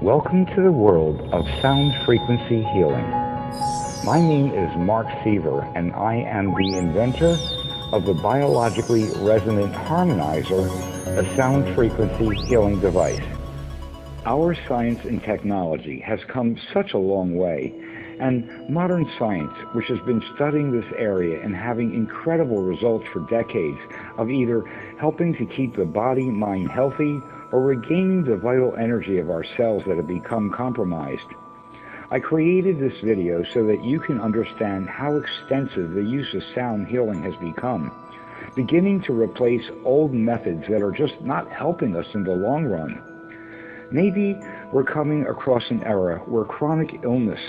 Welcome to the world of sound frequency healing. My name is Mark Seaver, and I am the inventor of the biologically resonant harmonizer, a sound frequency healing device. Our science and technology has come such a long way, and modern science, which has been studying this area and having incredible results for decades of either helping to keep the body-mind healthy or regaining the vital energy of our cells that have become compromised. I created this video so that you can understand how extensive the use of sound healing has become, beginning to replace old methods that are just not helping us in the long run. Maybe we're coming across an era where chronic illness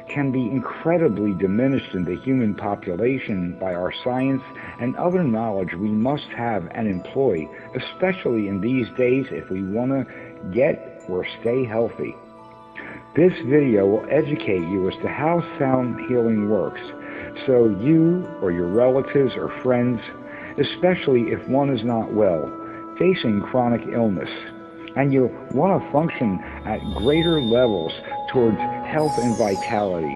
can be incredibly diminished in the human population by our science and other knowledge we must have and employ, especially in these days if we want to get or stay healthy. This video will educate you as to how sound healing works, so you or your relatives or friends, especially if one is not well, facing chronic illness, and you want to function at greater levels towards health and vitality.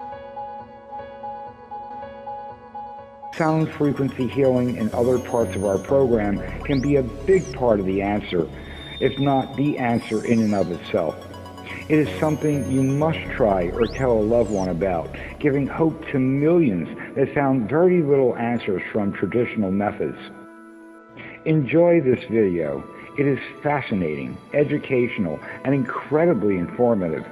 Sound frequency healing and other parts of our program can be a big part of the answer, if not the answer in and of itself. It is something you must try or tell a loved one about, giving hope to millions that found very little answers from traditional methods. Enjoy this video. It is fascinating, educational, and incredibly informative.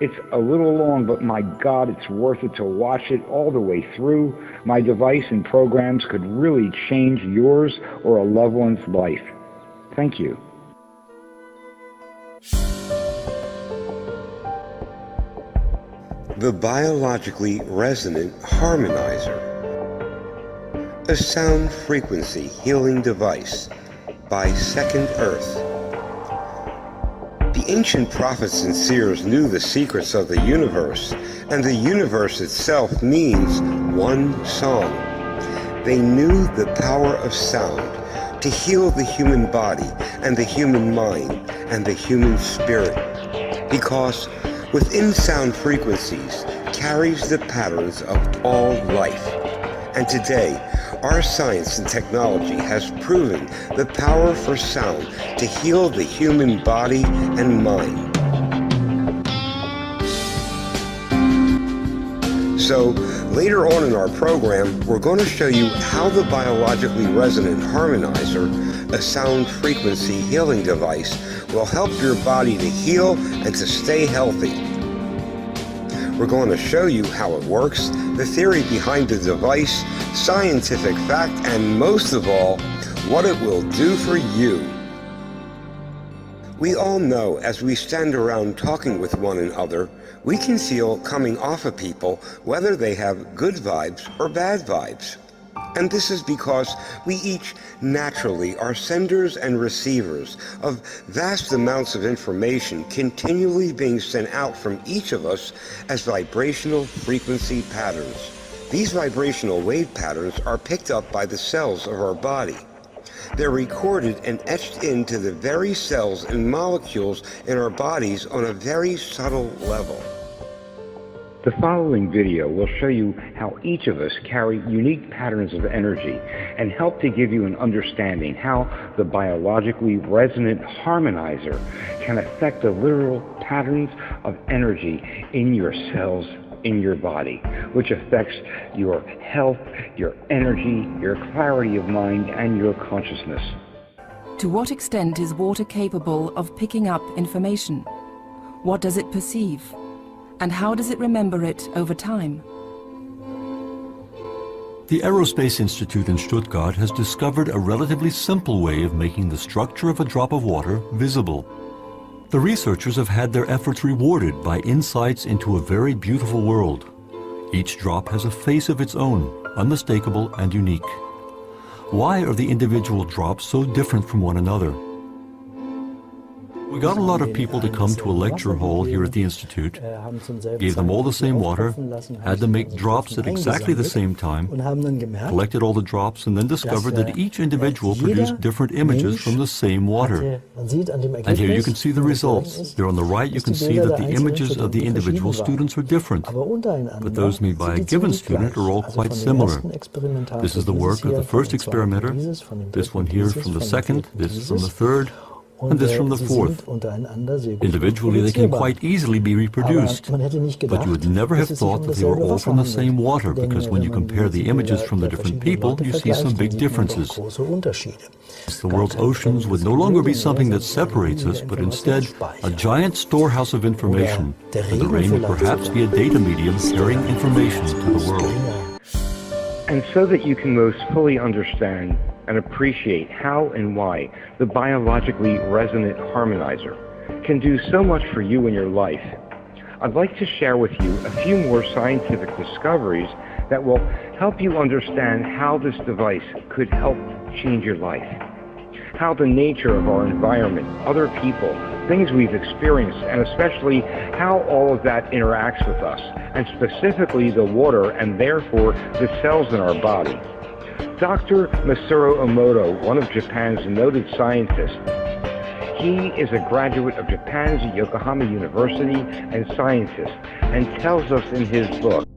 It's a little long, but my God, it's worth it to watch it all the way through. My device and programs could really change yours or a loved one's life. Thank you. The Biologically Resonant Harmonizer, a sound frequency healing device by Second Earth. The ancient prophets and seers knew the secrets of the universe, and the universe itself means one song. They knew the power of sound to heal the human body and the human mind and the human spirit, because within sound frequencies carries the patterns of all life. And today, our science and technology has proven the power for sound to heal the human body and mind. So, later on in our program, we're going to show you how the biologically resonant harmonizer, a sound frequency healing device, will help your body to heal and to stay healthy. We're going to show you how it works, the theory behind the device, scientific fact, and most of all, what it will do for you. We all know as we stand around talking with one another, we can feel coming off of people whether they have good vibes or bad vibes. And this is because we each naturally are senders and receivers of vast amounts of information continually being sent out from each of us as vibrational frequency patterns. These vibrational wave patterns are picked up by the cells of our body. They're recorded and etched into the very cells and molecules in our bodies on a very subtle level. The following video will show you how each of us carry unique patterns of energy and help to give you an understanding how the biologically resonant harmonizer can affect the literal patterns of energy in your cells in your body, which affects your health, your energy, your clarity of mind, and your consciousness. To what extent is water capable of picking up information? What does it perceive? And how does it remember it over time? The Aerospace Institute in Stuttgart has discovered a relatively simple way of making the structure of a drop of water visible. The researchers have had their efforts rewarded by insights into a very beautiful world. Each drop has a face of its own, unmistakable and unique. Why are the individual drops so different from one another? We got a lot of people to come to a lecture hall here at the Institute, gave them all the same water, had them make drops at exactly the same time, collected all the drops, and then discovered that each individual produced different images from the same water. And here you can see the results. There on the right you can see that the images of the individual students are different, but those made by a given student are all quite similar. This is the work of the first experimenter, this one here from the second, this from the third, and this from the fourth. Individually they can quite easily be reproduced, but you would never have thought that they were all from the same water, because when you compare the images from the different people, you see some big differences. The world's oceans would no longer be something that separates us, but instead a giant storehouse of information, and the rain would perhaps be a data medium carrying information to the world. And so that you can most fully understand and appreciate how and why the biologically resonant harmonizer can do so much for you in your life, I'd like to share with you a few more scientific discoveries that will help you understand how this device could help change your life, how the nature of our environment, other people, things we've experienced, and especially how all of that interacts with us, and specifically the water and therefore the cells in our body. Dr. Masaru Emoto, one of Japan's noted scientists, he is a graduate of Japan's Yokohama University and scientist, and tells us in his book,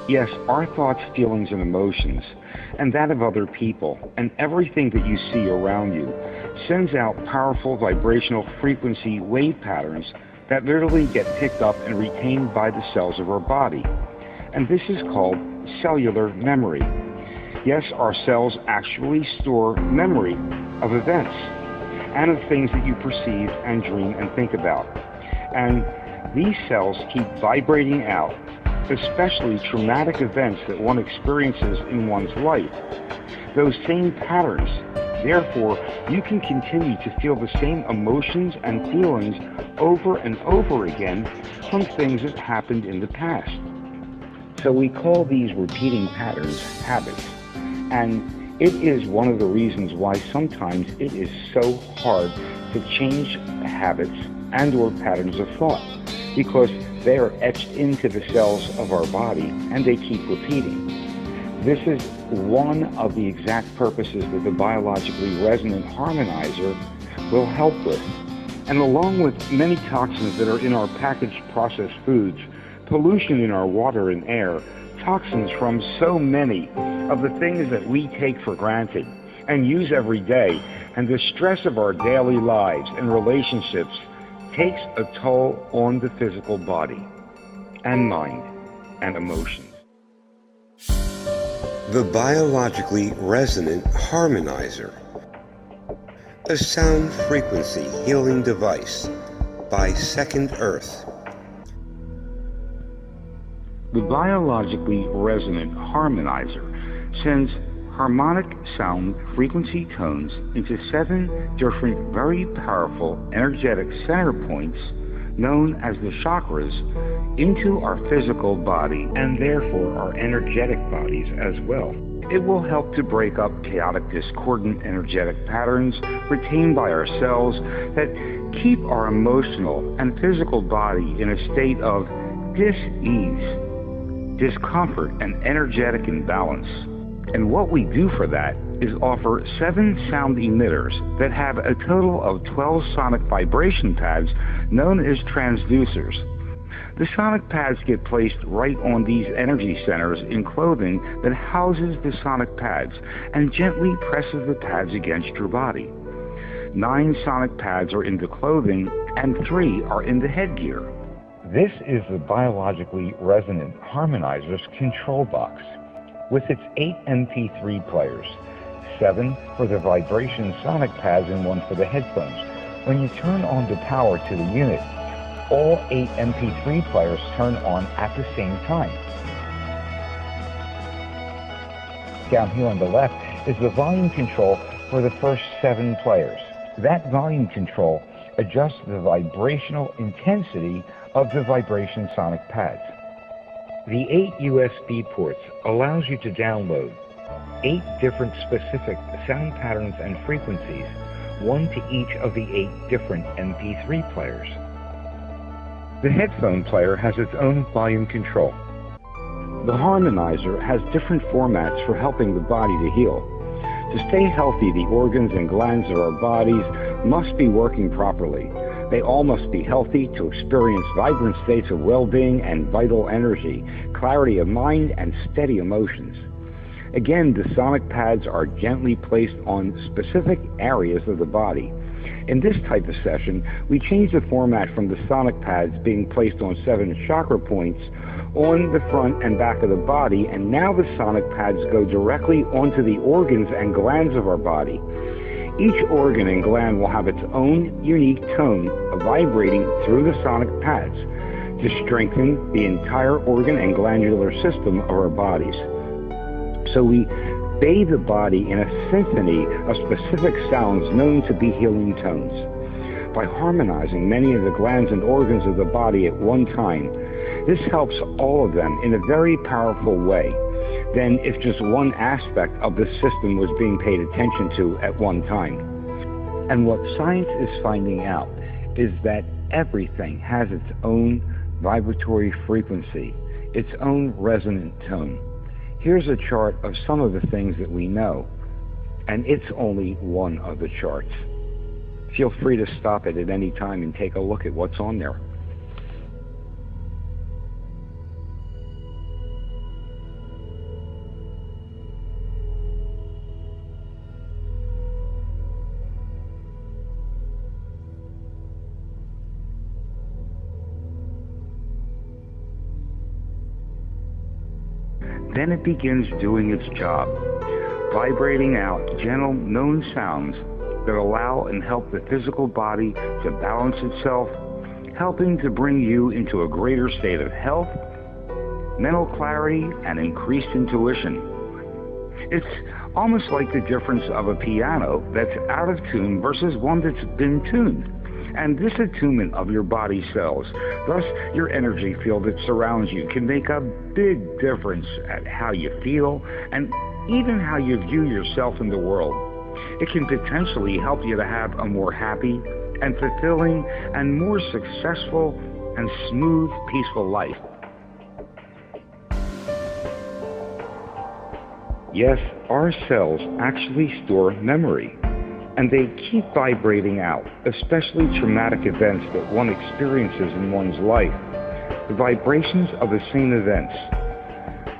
Yes, our thoughts, feelings, and emotions, and that of other people, and everything that you see around you, sends out powerful vibrational frequency wave patterns that literally get picked up and retained by the cells of our body. And this is called cellular memory. Yes, our cells actually store memory of events and of things that you perceive and dream and think about. And these cells keep vibrating out, especially traumatic events that one experiences in one's life. Those same patterns. Therefore, you can continue to feel the same emotions and feelings over and over again from things that happened in the past. So we call these repeating patterns habits. And it is one of the reasons why sometimes it is so hard to change habits and or patterns of thought, because they are etched into the cells of our body and they keep repeating. This is one of the exact purposes that the biologically resonant harmonizer will help with. And along with many toxins that are in our packaged processed foods, pollution in our water and air, toxins from so many of the things that we take for granted and use every day, and the stress of our daily lives and relationships takes a toll on the physical body and mind and emotions. The biologically resonant harmonizer, a sound frequency healing device by Second Earth. The biologically resonant harmonizer sends harmonic sound frequency tones into 7 different very powerful energetic center points known as the chakras into our physical body and therefore our energetic bodies as well. It will help to break up chaotic, discordant energetic patterns retained by our cells that keep our emotional and physical body in a state of dis-ease, discomfort, and energetic imbalance. And what we do for that is offer 7 sound emitters that have a total of 12 sonic vibration pads known as transducers. The sonic pads get placed right on these energy centers in clothing that houses the sonic pads and gently presses the pads against your body. 9 sonic pads are in the clothing and 3 are in the headgear. This is the biologically resonant harmonizer's control box with its 8 Mp3 players, 7 for the vibration sonic pads and 1 for the headphones. When you turn on the power to the unit, all 8 Mp3 players turn on at the same time. Down here on the left is the volume control for the first 7 players. That volume control adjusts the vibrational intensity of the vibration sonic pads. The 8 USB ports allows you to download 8 different specific sound patterns and frequencies, 1 to each of the 8 different MP3 players. The headphone player has its own volume control. The harmonizer has different formats for helping the body to heal. To stay healthy, the organs and glands of our bodies must be working properly. They all must be healthy to experience vibrant states of well-being and vital energy, clarity of mind, and steady emotions. Again, the sonic pads are gently placed on specific areas of the body. In this type of session, we change the format from the sonic pads being placed on 7 chakra points on the front and back of the body, and now the sonic pads go directly onto the organs and glands of our body. Each organ and gland will have its own unique tone vibrating through the sonic pads to strengthen the entire organ and glandular system of our bodies. So we bathe the body in a symphony of specific sounds known to be healing tones. By harmonizing many of the glands and organs of the body at one time, this helps all of them in a very powerful way than if just one aspect of the system was being paid attention to at one time. And what science is finding out is that everything has its own vibratory frequency, its own resonant tone. Here's a chart of some of the things that we know, and it's only one of the charts. Feel free to stop it at any time and take a look at what's on there. Then it begins doing its job, vibrating out gentle, known sounds that allow and help the physical body to balance itself, helping to bring you into a greater state of health, mental clarity, and increased intuition. It's almost like the difference of a piano that's out of tune versus one that's been tuned. And this attunement of your body cells, thus your energy field that surrounds you, can make a big difference at how you feel and even how you view yourself in the world. It can potentially help you to have a more happy and fulfilling and more successful and smooth, peaceful life. Yes, our cells actually store memory, and they keep vibrating out, especially traumatic events that one experiences in one's life, the vibrations of the same events.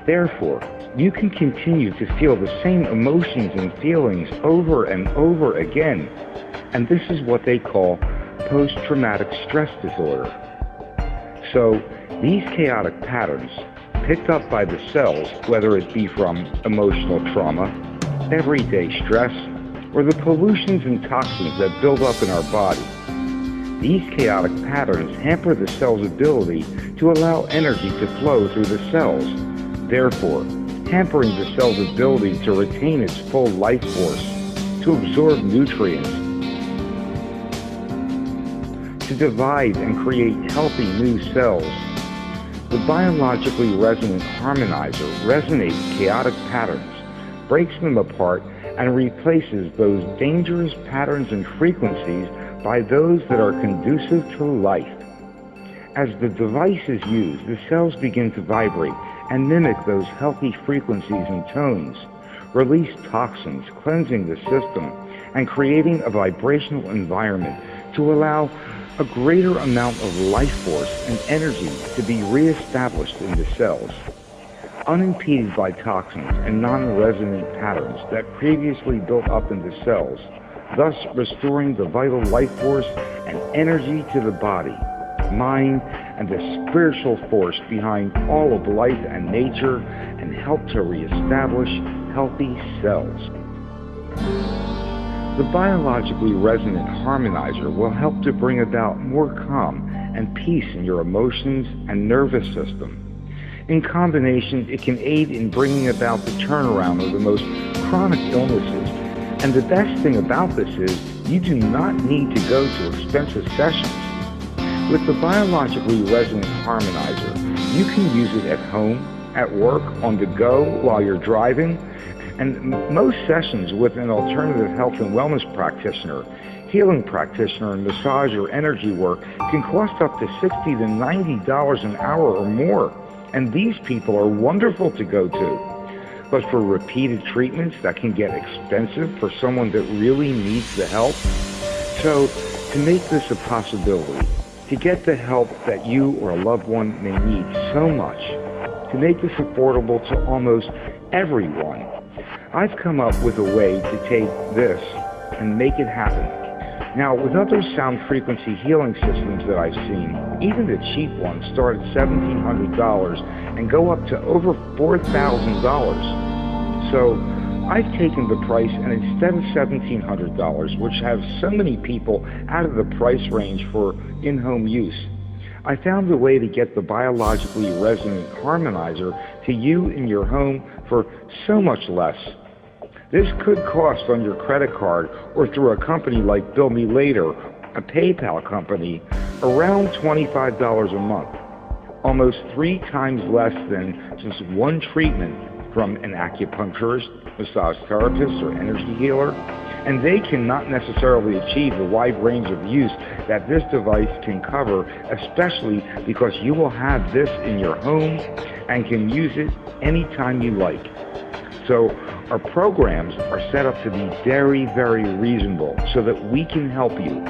Therefore, you can continue to feel the same emotions and feelings over and over again, and this is what they call post-traumatic stress disorder. So, these chaotic patterns, picked up by the cells, whether it be from emotional trauma, everyday stress, or the pollutions and toxins that build up in our body. These chaotic patterns hamper the cell's ability to allow energy to flow through the cells, therefore hampering the cell's ability to retain its full life force, to absorb nutrients, to divide and create healthy new cells. The biologically resonant harmonizer resonates chaotic patterns, breaks them apart, and replaces those dangerous patterns and frequencies by those that are conducive to life. As the device is used, the cells begin to vibrate and mimic those healthy frequencies and tones, release toxins, cleansing the system, and creating a vibrational environment to allow a greater amount of life force and energy to be reestablished in the cells, unimpeded by toxins and non-resonant patterns that previously built up in the cells, thus restoring the vital life force and energy to the body, mind, and the spiritual force behind all of life and nature, and help to reestablish healthy cells. The biologically resonant harmonizer will help to bring about more calm and peace in your emotions and nervous system. In combination, it can aid in bringing about the turnaround of the most chronic illnesses. And the best thing about this is you do not need to go to expensive sessions. With the biologically resonant harmonizer, you can use it at home, at work, on the go, while you're driving. And most sessions with an alternative health and wellness practitioner, healing practitioner, and massage or energy work can cost up to $60 to $90 an hour or more. And these people are wonderful to go to. But for repeated treatments, that can get expensive for someone that really needs the help. So to make this a possibility, to get the help that you or a loved one may need so much, to make this affordable to almost everyone, I've come up with a way to take this and make it happen. Now, with other sound frequency healing systems that I've seen, even the cheap ones start at $1,700 and go up to over $4,000. So I've taken the price, and instead of $1,700, which has so many people out of the price range for in-home use, I found a way to get the biologically resonant harmonizer to you in your home for so much less. This could cost on your credit card or through a company like Bill Me Later, a PayPal company, around $25 a month, almost 3 times less than just one treatment from an acupuncturist, massage therapist, or energy healer. And they cannot necessarily achieve the wide range of use that this device can cover, especially because you will have this in your home and can use it anytime you like. So our programs are set up to be very, very reasonable so that we can help you.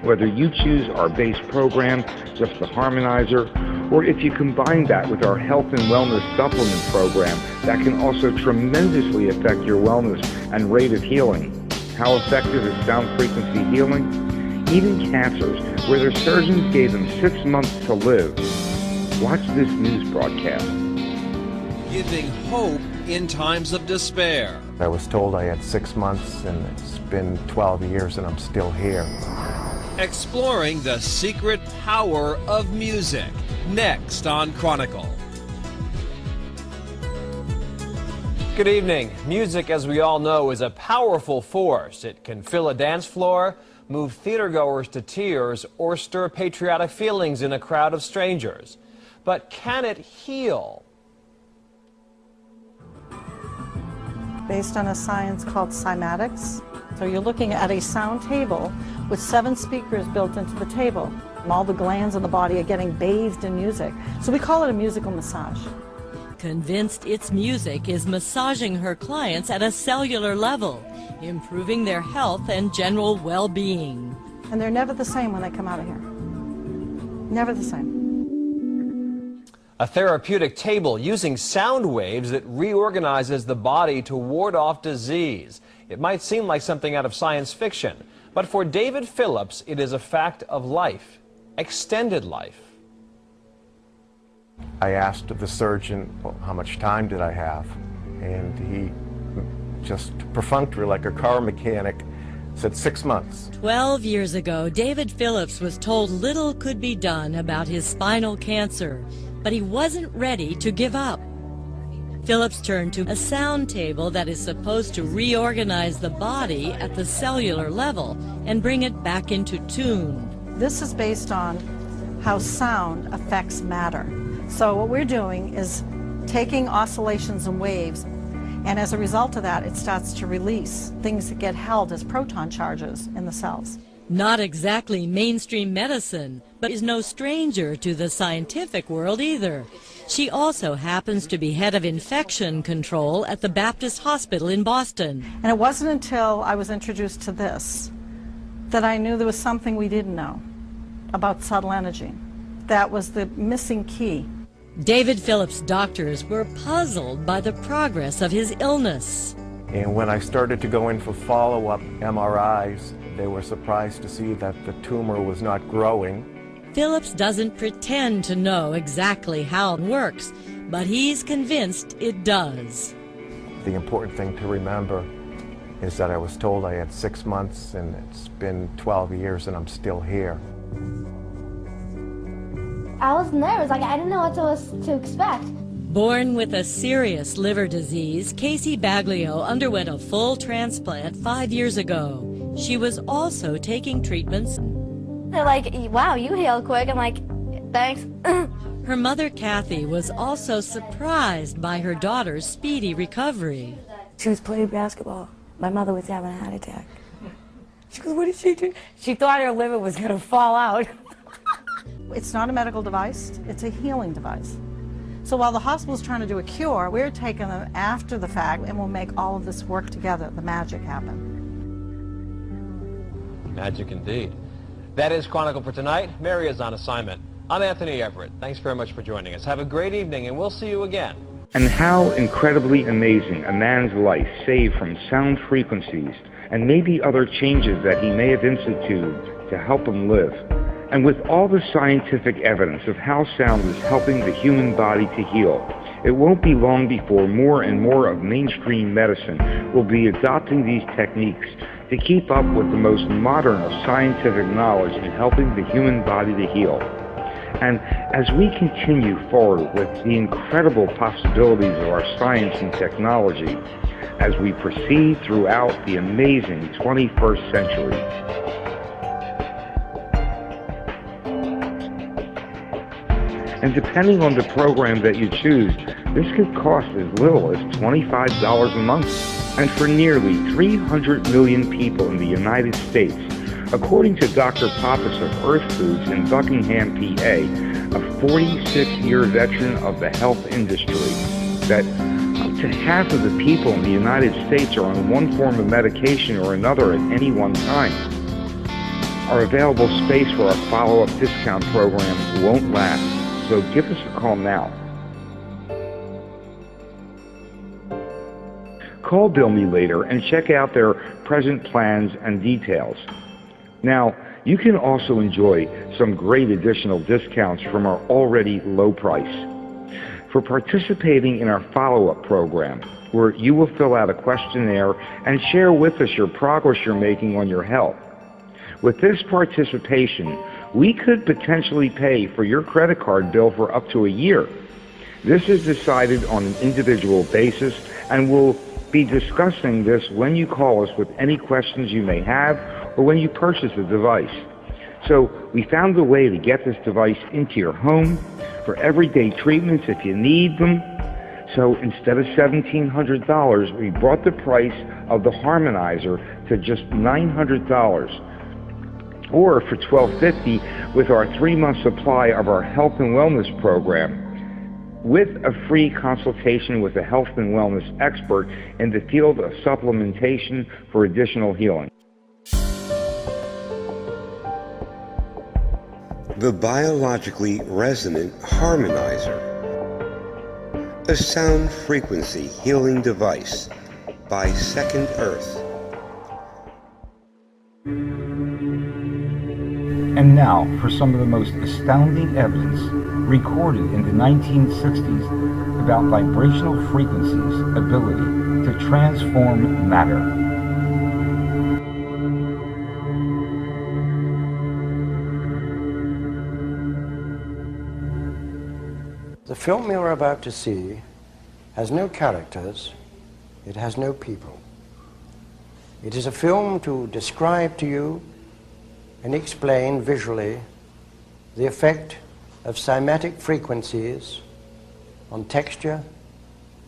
Whether you choose our base program, just the harmonizer, or if you combine that with our health and wellness supplement program, that can also tremendously affect your wellness and rate of healing. How effective is sound frequency healing? Even cancers, where their surgeons gave them 6 months to live. Watch this news broadcast. giving hope in times of despair. I was told I had 6 months, and it's been 12 years, and I'm still here. Exploring the secret power of music, next on Chronicle. Good evening. Music, as we all know, is a powerful force. It can fill a dance floor, move theatergoers to tears, or stir patriotic feelings in a crowd of strangers. But can it heal? Based on a science called cymatics. So you're looking at a sound table with 7 speakers built into the table. All the glands in the body are getting bathed in music. So we call it a musical massage. Convinced its music is massaging her clients at a cellular level, improving their health and general well-being. And they're never the same when they come out of here. Never the same. A therapeutic table using sound waves that reorganizes the body to ward off disease. It might seem like something out of science fiction, but for David Phillips, it is a fact of life, extended life. I asked the surgeon, well, how much time did I have? And he just perfunctory, like a car mechanic, said 6 months. 12 years ago, David Phillips was told little could be done about his spinal cancer, but he wasn't ready to give up. Phillips turned to a sound table that is supposed to reorganize the body at the cellular level and bring it back into tune. This is based on how sound affects matter. So what we're doing is taking oscillations and waves, and as a result of that, it starts to release things that get held as proton charges in the cells. Not exactly mainstream medicine, but is no stranger to the scientific world either. She also happens to be head of infection control at the Baptist Hospital in Boston. And it wasn't until I was introduced to this that I knew there was something we didn't know about subtle energy. That was the missing key. David Phillips' doctors were puzzled by the progress of his illness. And when I started to go in for follow-up MRIs, they were surprised to see that the tumor was not growing. Phillips doesn't pretend to know exactly how it works, but he's convinced it does. The important thing to remember is that I was told I had 6 months, and it's been 12 years, and I'm still here. I was nervous, I didn't know what to expect. Born with a serious liver disease, Casey Baglio underwent a full transplant 5 years ago. She was also taking treatments. They're like, wow, you heal quick. I'm like, thanks. Her mother, Kathy, was also surprised by her daughter's speedy recovery. She was playing basketball. My mother was having a heart attack. She goes, what did she do? She thought her liver was going to fall out. It's not a medical device, it's a healing device. So while the hospital's trying to do a cure, we're taking them after the fact, and we'll make all of this work together. The magic happen. Magic indeed. That is Chronicle for tonight. Mary is on assignment. I'm Anthony Everett. Thanks very much for joining us. Have a great evening, and we'll see you again. And how incredibly amazing a man's life saved from sound frequencies and maybe other changes that he may have instituted to help him live. And with all the scientific evidence of how sound is helping the human body to heal, it won't be long before more and more of mainstream medicine will be adopting these techniques to keep up with the most modern of scientific knowledge in helping the human body to heal. And as we continue forward with the incredible possibilities of our science and technology, as we proceed throughout the amazing 21st century, and depending on the program that you choose, this could cost as little as $25 a month. And for nearly 300 million people in the United States, according to Dr. Pappas of Earth Foods in Buckingham, PA, a 46-year veteran of the health industry, that up to half of the people in the United States are on one form of medication or another at any one time. Our available space for our follow-up discount program won't last. So give us a call now. Call Bill Me Later and check out their present plans and details. Now, you can also enjoy some great additional discounts from our already low price. for participating in our follow-up program, where you will fill out a questionnaire and share with us your progress you're making on your health. With this participation, we could potentially pay for your credit card bill for up to a year. This is decided on an individual basis, and we'll be discussing this when you call us with any questions you may have or when you purchase a device. So we found a way to get this device into your home for everyday treatments if you need them. So instead of $1,700, we brought the price of the harmonizer to just $900. Or for $1,250 with our 3-month supply of our health and wellness program, with a free consultation with a health and wellness expert in the field of supplementation for additional healing. The Biologically Resonant Harmonizer, a sound frequency healing device by Second Earth. And now for some of the most astounding evidence recorded in the 1960s about vibrational frequencies' ability to transform matter. The film you're about to see has no characters, it has no people. It is a film to describe to you and explain visually the effect of cymatic frequencies on texture,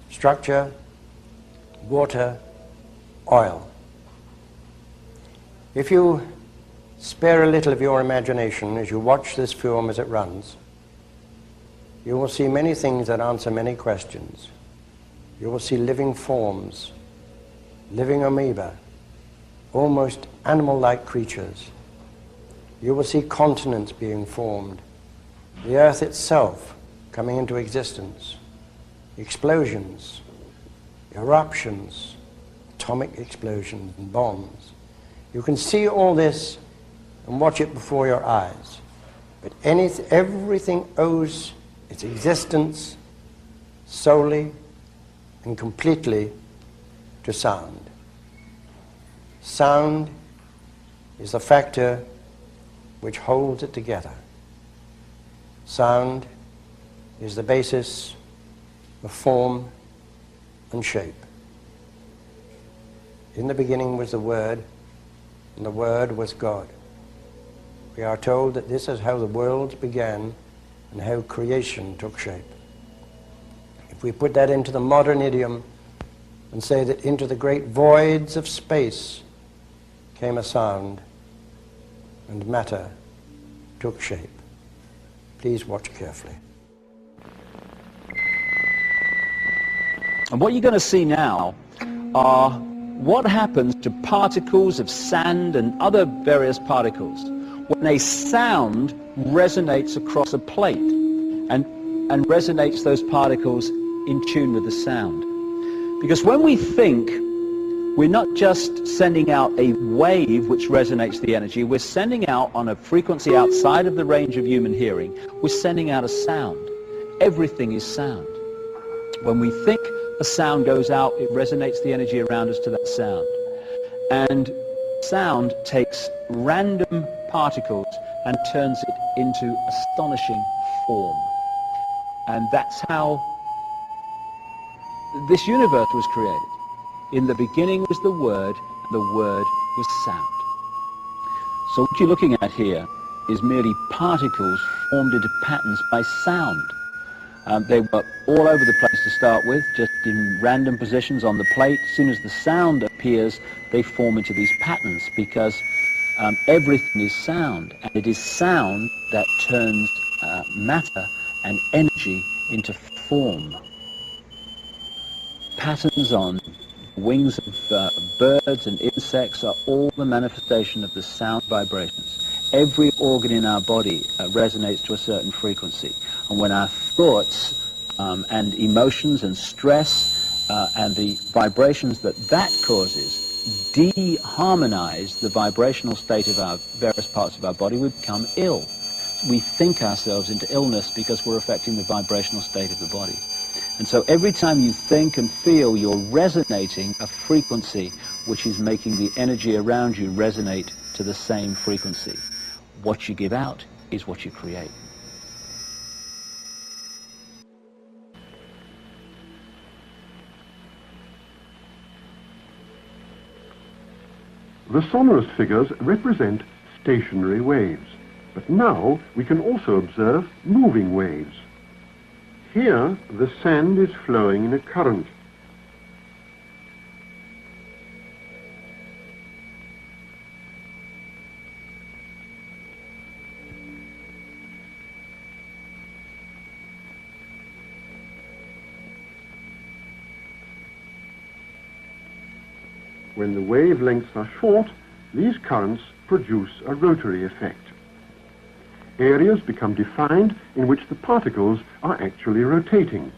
structure, water, oil. If you spare a little of your imagination as you watch this film as it runs, you will see many things that answer many questions. You will see living forms, living amoeba, almost animal-like creatures. You will see continents being formed, the earth itself coming into existence, explosions, eruptions, atomic explosions and bombs. You can see all this and watch it before your eyes, but everything owes its existence solely and completely to sound. Sound is the factor which holds it together. Sound is the basis of form and shape. In the beginning was the Word, and the Word was God. We are told that this is how the worlds began and how creation took shape. If we put that into the modern idiom and say that into the great voids of space came a sound, and matter took shape. Please watch carefully. And what you're going to see now are what happens to particles of sand and other various particles when a sound resonates across a plate and resonates those particles in tune with the sound. Because when we think, we're not just sending out a wave which resonates the energy, we're sending out on a frequency outside of the range of human hearing, we're sending out a sound. Everything is sound. When we think a sound goes out, it resonates the energy around us to that sound. And sound takes random particles and turns it into astonishing form. And that's how this universe was created. In the beginning was the Word, and the Word was sound. So what you're looking at here is merely particles formed into patterns by sound. They were all over the place to start with, just in random positions on the plate. As soon as the sound appears, they form into these patterns, because everything is sound, and it is sound that turns matter and energy into form. Patterns on wings of birds and insects are all the manifestation of the sound vibrations. Every organ in our body resonates to a certain frequency. And when our thoughts and emotions and stress and the vibrations that causes de-harmonize the vibrational state of our various parts of our body, we become ill. We think ourselves into illness because we're affecting the vibrational state of the body. And so every time you think and feel, you're resonating a frequency which is making the energy around you resonate to the same frequency. What you give out is what you create. The sonorous figures represent stationary waves, but now we can also observe moving waves. Here, the sand is flowing in a current. When the wavelengths are short, these currents produce a rotary effect. Areas become defined in which the particles are actually rotating.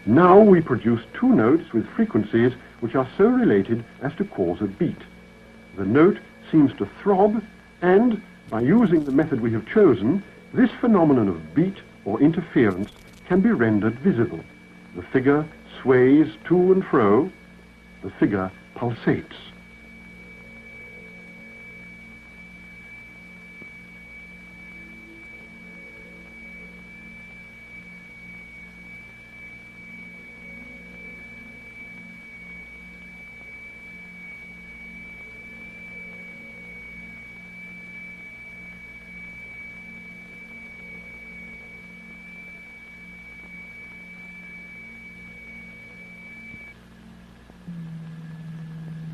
Now we produce two notes with frequencies which are so related as to cause a beat. The note seems to throb, and by using the method we have chosen, this phenomenon of beat or interference can be rendered visible. The figure sways to and fro, the figure pulsates.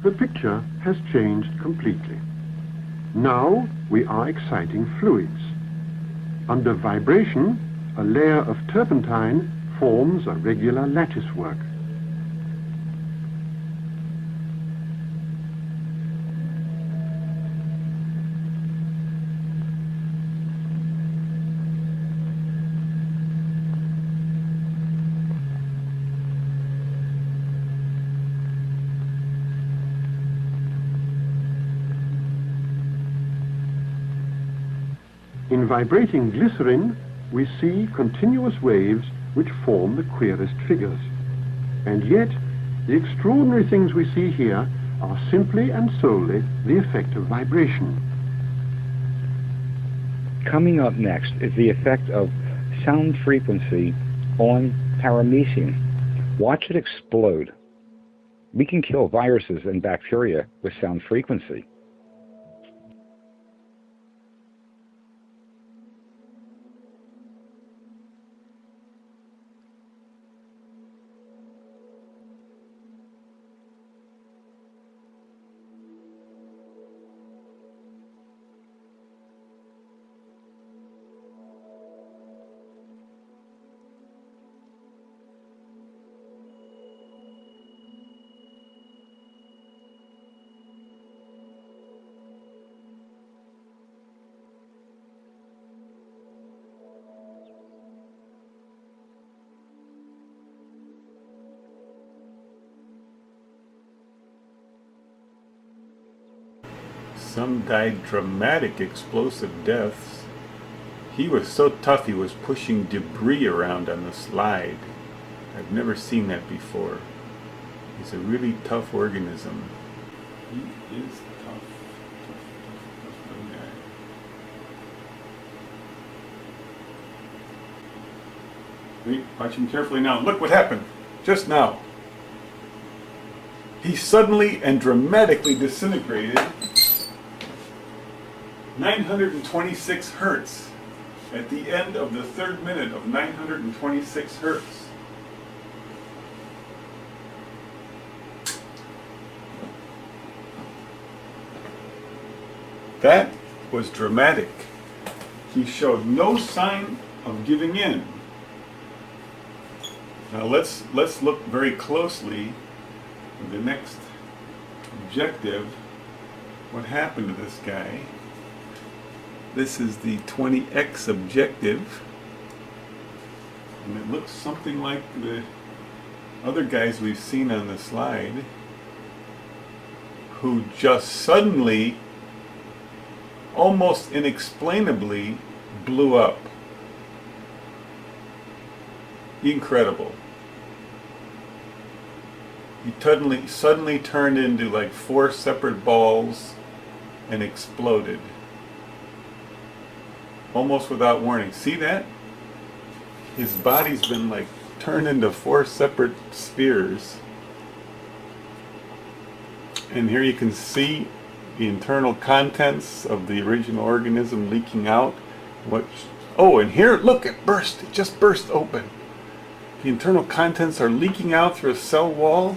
The picture has changed completely. Now we are exciting fluids. Under vibration, a layer of turpentine forms a regular lattice work. In vibrating glycerin, we see continuous waves which form the queerest figures. And yet, the extraordinary things we see here are simply and solely the effect of vibration. Coming up next is the effect of sound frequency on paramecium. Watch it explode. We can kill viruses and bacteria with sound frequency. Some died dramatic explosive deaths. He was so tough he was pushing debris around on the slide. I've never seen that before. He's a really tough organism. He is tough little guy. Wait, watch him carefully now. Look what happened just now. He suddenly and dramatically disintegrated 926 hertz at the end of the third minute of 926 hertz. That was dramatic. He showed no sign of giving in. Now let's look very closely at the next objective. What happened to this guy? This is the 20x objective, and it looks something like the other guys we've seen on the slide, who just suddenly, almost inexplainably, blew up. Incredible. He suddenly turned into like 4 separate balls and exploded. Almost without warning. See that? His body's been like turned into 4 separate spheres. And here you can see the internal contents of the original organism leaking out. Oh, and here, look, it burst. It just burst open. The internal contents are leaking out through a cell wall.